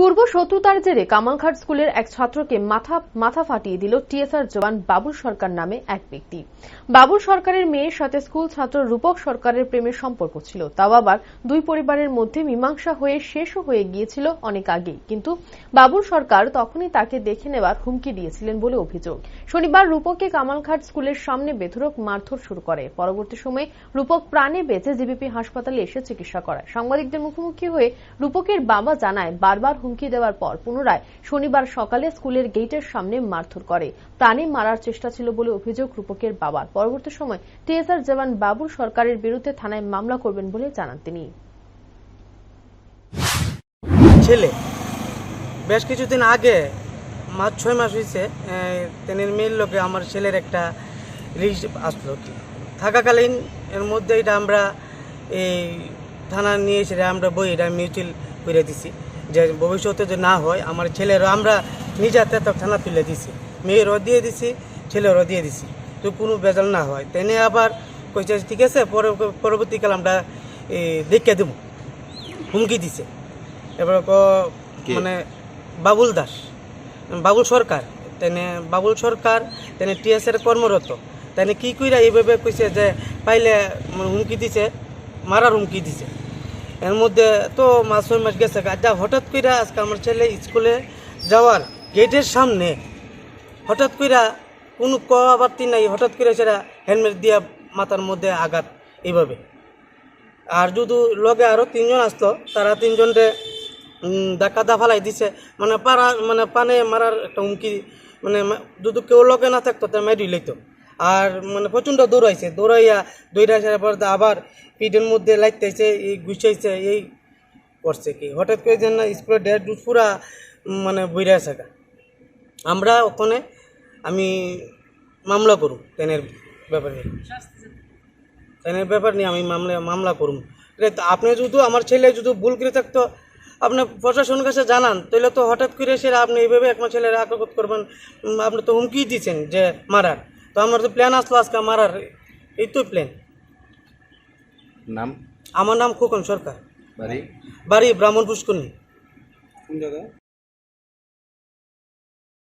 পূর্ব শত্রুতার জেরে কামালঘাট স্কুলের এক ছাত্রকে মাথা ফাটিয়ে দিল টিএসআর জওয়ান বাবুল সরকার নামে এক ব্যক্তি। বাবুল সরকারের মেয়ের সাথে স্কুল ছাত্র রূপক সরকারের প্রেমের সম্পর্ক ছিল, তাও আবার দুই পরিবারের মধ্যে মীমাংসা হয়ে শেষও হয়ে গিয়েছিল অনেক আগেই। কিন্তু বাবুল সরকার তখনই তাকে দেখে নেওয়ার হুমকি দিয়েছিলেন বলে অভিযোগ। শনিবার রূপককে কামালঘাট স্কুলের সামনে বেধড়ক মারধর শুরু করে। পরবর্তী সময়ে রূপক প্রাণে বেঁচে জিবিপি হাসপাতালে এসে চিকিৎসা করায়। সাংবাদিকদের মুখোমুখি হয়ে রূপকের বাবা জানায়, বারবার হুমকি দেওয়ার পর পুনরায় শনিবার সকালে স্কুলের গেটের সামনে মারধর করে। প্রাণে মারার চেষ্টা ছিল বলে অভিযোগ রূপকের বাবার। পরবর্তী সময় টিএসআর জওয়ান বাবুল সরকারের বিরুদ্ধে থানায় মামলা করবেন বলে জানান তিনি। ছেলে বেশ কিছুদিন আগে 6 মাস হয়েছে তেনের মেয়ের লোকে আমার ছেলের একটা লিস্ট আসলো থাকাকালীন। এর মধ্যে এটা আমরা এই থানা নিয়ে এসে আমরা বই এটা মিউচুয়াল করে দিছি যে ভবিষ্যতে যে না হয় আমার ছেলেরও আমরা নিজে হাতে থানা তুলে দিছি, মেয়েরও দিয়ে দিছি, ছেলেরও দিয়ে দিছি, তো কোনো বেজাল না হয়। তেনে আবার কইছে ঠিক আছে পরবর্তীকাল আমরা দেখে দেবো, হুমকি দিছে। এবার মানে বাবুল দাস, বাবুল সরকার, বাবুল সরকার তেনে টিএসের কর্মরত, তেনে কি কইরা এইভাবে কইছে যে পাইলে হুমকি দিছে, মারার হুমকি দিছে। এর মধ্যে তো 6 মাস গেছে, যা হঠাৎ কইরা আজকে আমার ছেলে স্কুলে যাওয়ার গেটের সামনে হঠাৎ কইরা কোনো কথাবার্তি নাই, হঠাৎ করে সেটা হেলমেট দিয়া মাথার মধ্যে আঘাত এইভাবে। আর যদি লগে আরও 3 জন আসতো, তারা 3 জনরে ধাক্কা ফালাই দিছে, মানে পানে মারার একটা হুমকি, মানে যদি কেউ লগে না থাকতো তা মেরে লইতো। আর মানে প্রচণ্ড দৌড়াইয়া সারা পর আবার পিঠের মধ্যে লাইতেছে, এই গুছাইছে, এই করছে কি হঠাৎ করে যেন না স্কুলের ডেট পুরা মানে বইরা থাকা। আমরা ওখানে আমি মামলা করুম ট্রেনের ব্যাপার নিয়ে আমি মামলা করুম। আপনি যদি আমার ছেলে যদি ভুল করে থাকতো আপনি প্রশাসনের কাছে জানান, তাহলে তো হঠাৎ করে সেটা আপনি এইভাবে আপনার ছেলের আক্রমণ করবেন। আপনি তো হুমকি দিচ্ছেন যে মারার, তো আমার তো প্ল্যান আসলো আজকে মারার, এই তো প্ল্যান। নাম? আমার নাম খোকন সরকার, বাড়ি ব্রাহ্মণ পুষ্করণী। কোন জায়গা?